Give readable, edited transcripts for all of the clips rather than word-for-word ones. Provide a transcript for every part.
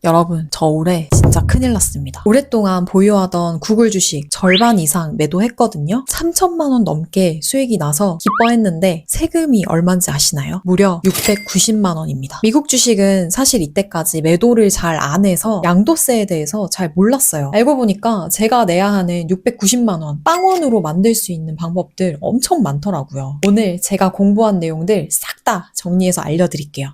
여러분, 저 올해 진짜 큰일 났습니다. 오랫동안 보유하던 구글 주식 절반 이상 매도했거든요. 3천만 원 넘게 수익이 나서 기뻐했는데 세금이 얼마인지 아시나요? 무려 690만 원입니다. 미국 주식은 사실 이때까지 매도를 잘 안 해서 양도세에 대해서 잘 몰랐어요. 알고 보니까 제가 내야 하는 690만 원 빵원으로 만들 수 있는 방법들 엄청 많더라고요. 오늘 제가 공부한 내용들 싹 다 정리해서 알려드릴게요.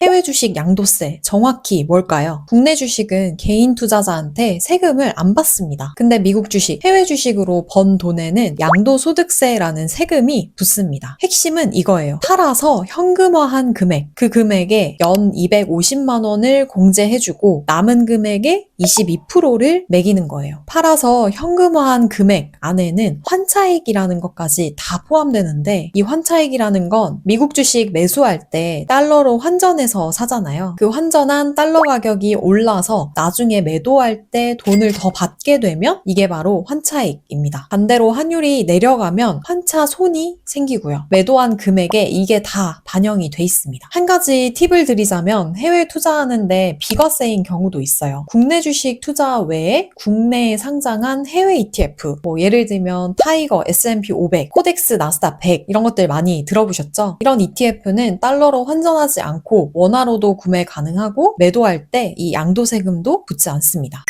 해외 주식 양도세 정확히 뭘까요? 국내 주식은 개인 투자자한테 세금을 안 받습니다. 근데 미국 주식, 해외 주식으로 번 돈에는 양도소득세라는 세금이 붙습니다. 핵심은 이거예요. 팔아서 현금화한 금액, 그 금액에 연 250만 원을 공제해주고 남은 금액의 22%를 매기는 거예요. 팔아서 현금화한 금액 안에는 환차익이라는 것까지 다 포함되는데 이 환차익이라는 건 미국 주식 매수할 때 달러로 환전해서 사잖아요. 그 환전한 달러 가격이 올라서 나중에 매도할 때 돈을 더 받게 되면 이게 바로 환차익입니다. 반대로 환율이 내려가면 환차 손이 생기고요. 매도한 금액에 이게 다 반영이 돼 있습니다. 한 가지 팁을 드리자면 해외 투자하는데 비과세인 경우도 있어요. 국내 주식 투자 외에 국내에 상장한 해외 ETF, 예를 들면 타이거, S&P 500, 코덱스, 나스닥 100 이런 것들 많이 들어보셨죠? 이런 ETF는 달러로 환전하지 않고 원화로도 구매 가능하고 매도할 때 이 양도세금도 붙지 않습니다.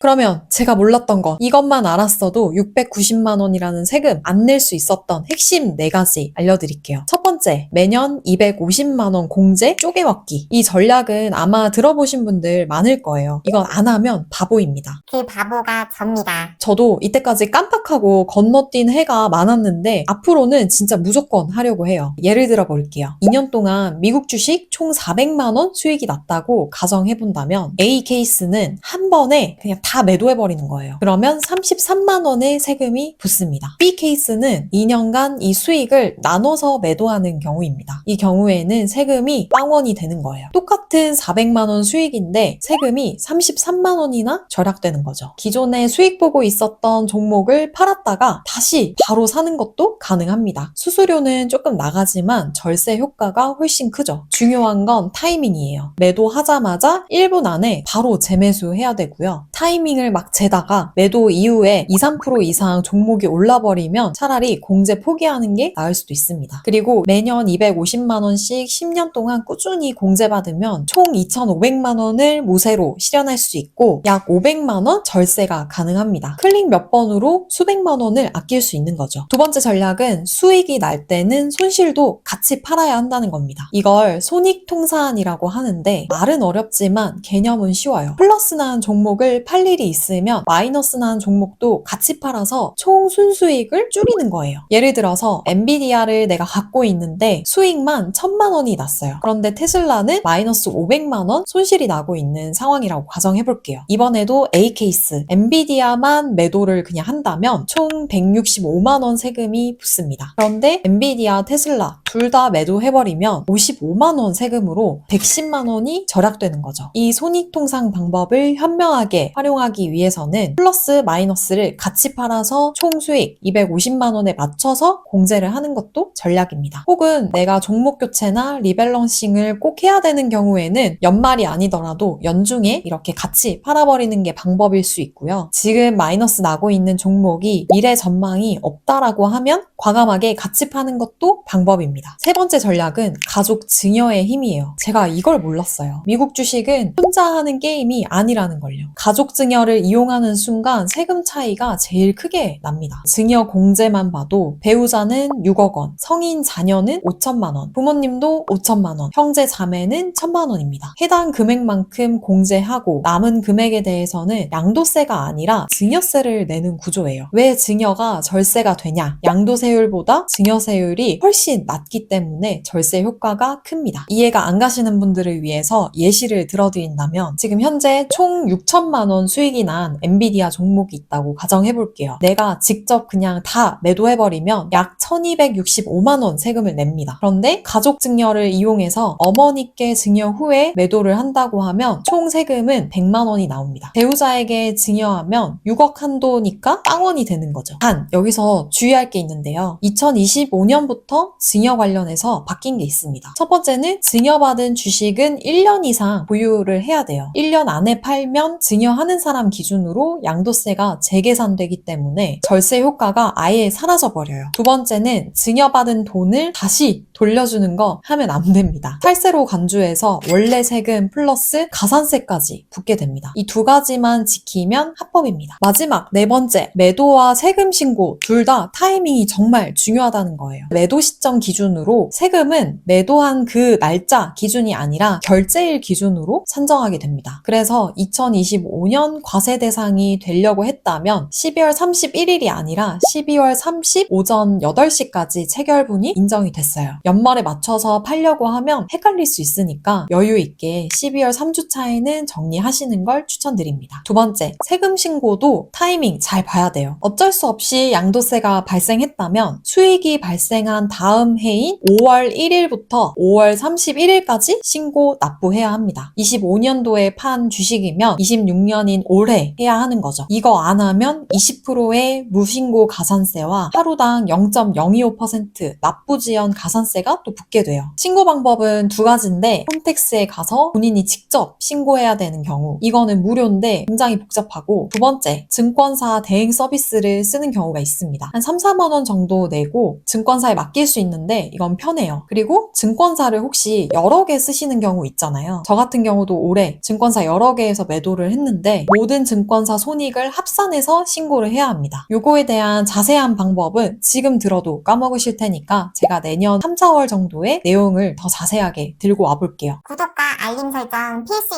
그러면 제가 몰랐던 거 이것만 알았어도 690만 원이라는 세금 안 낼 수 있었던 핵심 4가지 알려드릴게요. 첫 번째, 매년 250만 원 공제 쪼개먹기. 이 전략은 아마 들어보신 분들 많을 거예요. 이건 안 하면 바보입니다. 그 바보가 접니다. 저도 이때까지 깜빡하고 건너뛴 해가 많았는데 앞으로는 진짜 무조건 하려고 해요. 예를 들어 볼게요. 2년 동안 미국 주식 총 400만 원 수익이 났다고 가정해본다면 A 케이스는 한 번에 그냥 다 매도해버리는 거예요. 그러면 33만 원의 세금이 붙습니다. B 케이스는 2년간 이 수익을 나눠서 매도하는 경우입니다. 이 경우에는 세금이 빵원이 되는 거예요. 똑같은 400만 원 수익인데 세금이 33만 원이나 절약되는 거죠. 기존에 수익 보고 있었던 종목을 팔았다가 다시 바로 사는 것도 가능합니다. 수수료는 조금 나가지만 절세 효과가 훨씬 크죠. 중요한 건 타이밍이에요. 매도하자마자 1분 안에 바로 재매수해야 되고요. 타이밍을 막 재다가 매도 이후에 2, 3% 이상 종목이 올라버리면 차라리 공제 포기하는 게 나을 수도 있습니다. 그리고 매년 250만 원씩 10년 동안 꾸준히 공제받으면 총 2,500만 원을 무세로 실현할 수 있고 약 500만 원 절세가 가능합니다. 클릭 몇 번으로 수백만 원을 아낄 수 있는 거죠. 두 번째 전략은 수익이 날 때는 손실도 같이 팔아야 한다는 겁니다. 이걸 손익통산이라고 하는데 말은 어렵지만 개념은 쉬워요. 플러스 난 종목을 팔 일이 있으면 마이너스 난 종목도 같이 팔아서 총 순수익을 줄이는 거예요. 예를 들어서 엔비디아를 내가 갖고 있는데 수익만 1,000만 원이 났어요. 그런데 테슬라는 마이너스 500만 원 손실이 나고 있는 상황이라고 가정해 볼게요. 이번에도 A 케이스, 엔비디아만 매도를 그냥 한다면 총 165만 원 세금이 붙습니다. 그런데 엔비디아, 테슬라 둘 다 매도해버리면 55만 원 세금으로 110만 원이 절약되는 거죠. 이 손익통상 방법을 현명하게 활용하기 위해서는 플러스 마이너스를 같이 팔아서 총 수익 250만 원에 맞춰서 공제를 하는 것도 전략입니다. 혹은 내가 종목 교체나 리밸런싱을 꼭 해야 되는 경우에는 연말이 아니더라도 연중에 이렇게 같이 팔아버리는 게 방법일 수 있고요. 지금 마이너스 나고 있는 종목이 미래 전망이 없다라고 하면 과감하게 같이 파는 것도 방법입니다. 세 번째 전략은 가족 증여의 힘이에요. 제가 이걸 몰랐어요. 미국 주식은 혼자 하는 게임이 아니라는 걸요. 가족 증여를 이용하는 순간 세금 차이가 제일 크게 납니다. 증여 공제만 봐도 배우자는 6억 원, 성인 자녀는 5천만 원, 부모님도 5천만 원, 형제 자매는 1,000만 원입니다. 해당 금액만큼 공제하고 남은 금액에 대해서는 양도세가 아니라 증여세를 내는 구조예요. 왜 증여가 절세가 되냐? 양도세율보다 증여세율이 훨씬 낮기 때문에 절세 효과가 큽니다. 이해가 안 가시는 분들을 위해서 예시를 들어드린다면 지금 현재 총 6천만 원 수익이 난 엔비디아 종목이 있다고 가정해볼게요. 내가 직접 그냥 다 매도해버리면 약 1,265만 원 세금을 냅니다. 그런데 가족 증여를 이용해서 어머니께 증여 후에 매도를 한다고 하면 총 세금은 100만 원이 나옵니다. 배우자에게 증여하면 6억 한도니까 빵원이 되는 거죠. 단 여기서 주의할 게 있는데요. 2025년부터 증여 관련해서 바뀐 게 있습니다. 첫 번째는 증여받은 주식은 1년 이상 보유를 해야 돼요. 1년 안에 팔면 증여하는 사람 기준으로 양도세가 재계산되기 때문에 절세 효과가 아예 사라져버려요. 두 번째는 증여받은 돈을 다시 돌려주는 거 하면 안 됩니다. 탈세로 간주해서 원래 세금 플러스 가산세까지 붙게 됩니다. 이 두 가지만 지키면 합법입니다. 마지막 네 번째, 매도와 세금 신고 둘 다 타이밍이 정말 중요하다는 거예요. 매도 시점 기준으로 세금은 매도한 그 날짜 기준이 아니라 결제일 기준으로 산정하게 됩니다. 그래서 2025년 과세 대상이 되려고 했다면 12월 31일이 아니라 12월 30 오전 8시까지 체결분이 인정이 됐어요. 연말에 맞춰서 팔려고 하면 헷갈릴 수 있으니까 여유 있게 12월 3주차에는 정리하시는 걸 추천드립니다. 두 번째, 세금 신고도 타이밍 잘 봐야 돼요. 어쩔 수 없이 양도세가 발생했다면 수익이 발생한 다음 해인 5월 1일부터 5월 31일까지 신고 납부해야 합니다. 25년도에 판 주식이면 26년인 올해 해야 하는 거죠. 이거 안 하면 20%의 무신고 가산세와 하루당 0.025% 납부지연 가산세가 또 붙게 돼요. 신고 방법은 두 가지인데 홈택스에 가서 본인이 직접 신고해야 되는 경우 이거는 무료인데 굉장히 복잡하고, 두 번째, 증권사 대행 서비스를 쓰는 경우가 있습니다. 한 3, 4만 원 정도 내고 증권사에 맡길 수 있는데 이건 편해요. 그리고 증권사를 혹시 여러 개 쓰시는 경우 있잖아요. 저 같은 경우도 올해 증권사 여러 개에서 매도를 했는데 모든 증권사 손익을 합산해서 신고를 해야 합니다. 요거에 대한 자세한 방법은 지금 들어도 까먹으실 테니까 제가 내년 3, 4월 정도의 내용을 더 자세하게 들고 와볼게요. 구독과 알림 설정 필수.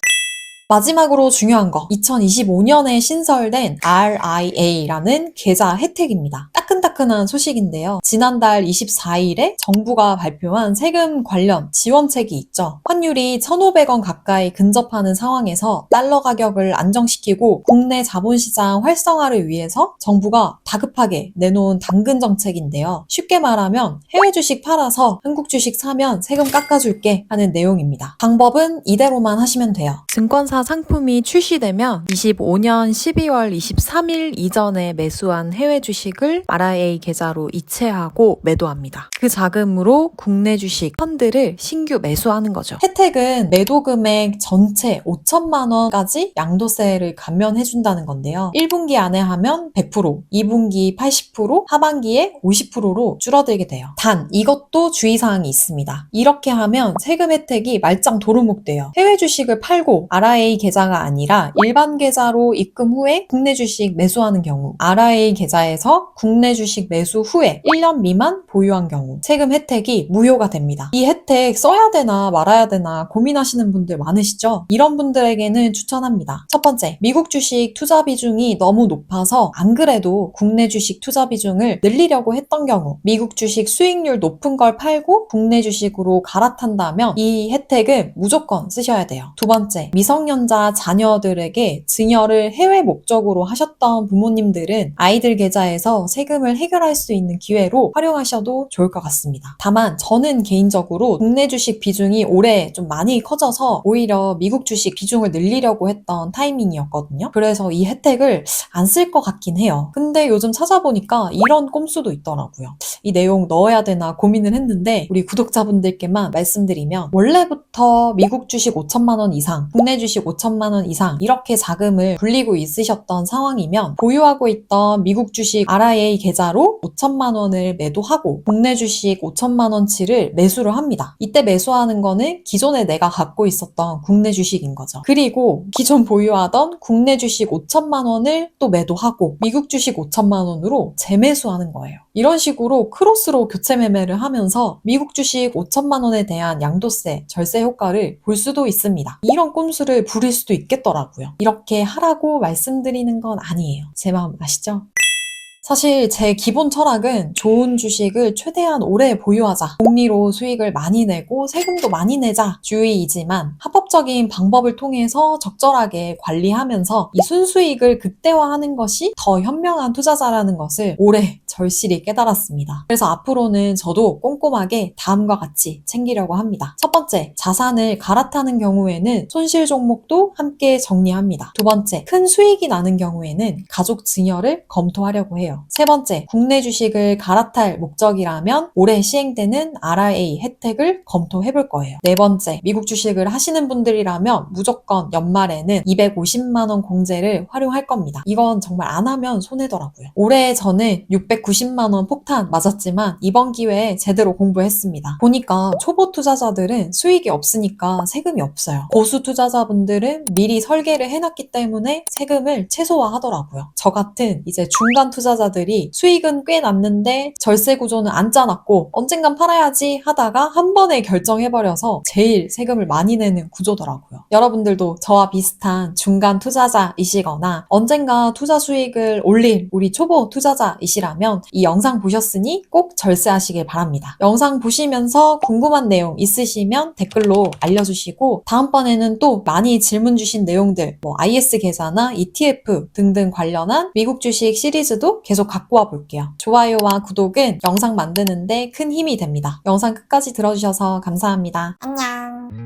마지막으로 중요한 거, 2025년에 신설된 RIA라는 계좌 혜택입니다. 따끈따끈한 소식인데요. 지난달 24일에 정부가 발표한 세금 관련 지원책이 있죠. 환율이 1,500원 가까이 근접하는 상황에서 달러 가격을 안정시키고 국내 자본시장 활성화를 위해서 정부가 다급하게 내놓은 당근 정책인데요. 쉽게 말하면 해외 주식 팔아서 한국 주식 사면 세금 깎아줄게 하는 내용입니다. 방법은 이대로만 하시면 돼요. 증권사 상품이 출시되면 25년 12월 23일 이전에 매수한 해외 주식을 RIA 계좌로 이체하고 매도합니다. 그 자금으로 국내 주식 펀드를 신규 매수하는 거죠. 혜택은 매도 금액 전체 5천만 원까지 양도세를 감면해준다는 건데요. 1분기 안에 하면 100%, 2분기 80%, 하반기에 50%로 줄어들게 돼요. 단 이것도 주의사항이 있습니다. 이렇게 하면 세금 혜택이 말짱 도루묵돼요. 해외 주식을 팔고 RIA 계좌가 아니라 일반 계좌로 입금 후에 국내 주식 매수하는 경우, RIA 계좌에서 국내 주식 매수 후에 1년 미만 보유한 경우 세금 혜택이 무효가 됩니다. 이 혜택 써야 되나 말아야 되나 고민하시는 분들 많으시죠? 이런 분들에게는 추천합니다. 첫 번째, 미국 주식 투자 비중이 너무 높아서 안 그래도 국내 주식 투자 비중을 늘리려고 했던 경우, 미국 주식 수익률 높은 걸 팔고 국내 주식으로 갈아탄다면 이 혜택은 무조건 쓰셔야 돼요. 두 번째, 미성년자 자녀들에게 증여를 해외 목적으로 하셨던 부모님들은 아이들 계좌에서 세금을 해결할 수 있는 기회로 활용하셔도 좋을 것 같습니다. 다만 저는 개인적으로 국내 주식 비중이 올해 좀 많이 커져서 오히려 미국 주식 비중을 늘리려고 했던 타이밍이었거든요. 그래서 이 혜택을 안 쓸 것 같긴 해요. 근데 요즘 찾아보니까 이런 꼼수도 있더라고요. 이 내용 넣어야 되나 고민을 했는데 우리 구독자분들께만 말씀드리면, 원래부터 미국 주식 5천만 원 이상, 국내 주식 5천만 원 이상 이렇게 자금을 불리고 있으셨던 상황이면 보유하고 있던 미국 주식 RIA 계좌로 5천만 원을 매도하고 국내 주식 5천만 원치를 매수를 합니다. 이때 매수하는 거는 기존에 내가 갖고 있었던 국내 주식인 거죠. 그리고 기존 보유하던 국내 주식 5천만 원을 또 매도하고 미국 주식 5천만 원으로 재매수하는 거예요. 이런 식으로 크로스로 교체 매매를 하면서 미국 주식 5천만 원에 대한 양도세, 절세 효과를 볼 수도 있습니다. 이런 꼼수를 부릴 수도 있겠더라고요. 이렇게 하라고 말씀드리는 건 아니에요. 제 마음 아시죠? 사실 제 기본 철학은 좋은 주식을 최대한 오래 보유하자, 복리로 수익을 많이 내고 세금도 많이 내자 주의이지만, 합법적인 방법을 통해서 적절하게 관리하면서 이 순수익을 극대화하는 것이 더 현명한 투자자라는 것을 올해 절실히 깨달았습니다. 그래서 앞으로는 저도 꼼꼼하게 다음과 같이 챙기려고 합니다. 첫 번째, 자산을 갈아타는 경우에는 손실 종목도 함께 정리합니다. 두 번째, 큰 수익이 나는 경우에는 가족 증여를 검토하려고 해요. 해요. 세 번째, 국내 주식을 갈아탈 목적이라면 올해 시행되는 RIA 혜택을 검토해 볼 거예요. 네 번째, 미국 주식을 하시는 분들이라면 무조건 연말에는 250만 원 공제를 활용할 겁니다. 이건 정말 안 하면 손해더라고요. 올해 저는 690만 원 폭탄 맞았지만 이번 기회에 제대로 공부했습니다. 보니까 초보 투자자들은 수익이 없으니까 세금이 없어요. 고수 투자자분들은 미리 설계를 해놨기 때문에 세금을 최소화하더라고요. 저 같은 이제 중간 투자자들이 수익은 꽤 났는데 절세 구조는 안 짜놨고 언젠간 팔아야지 하다가 한 번에 결정해버려서 제일 세금을 많이 내는 구조더라고요. 여러분들도 저와 비슷한 중간 투자자이시거나 언젠가 투자 수익을 올릴 우리 초보 투자자이시라면 이 영상 보셨으니 꼭 절세하시길 바랍니다. 영상 보시면서 궁금한 내용 있으시면 댓글로 알려주시고 다음번에는 또 많이 질문 주신 내용들 IS 계좌나 ETF 등등 관련한 미국 주식 시리즈도 계속 갖고 와 볼게요. 좋아요와 구독은 영상 만드는데 큰 힘이 됩니다. 영상 끝까지 들어주셔서 감사합니다. 안녕.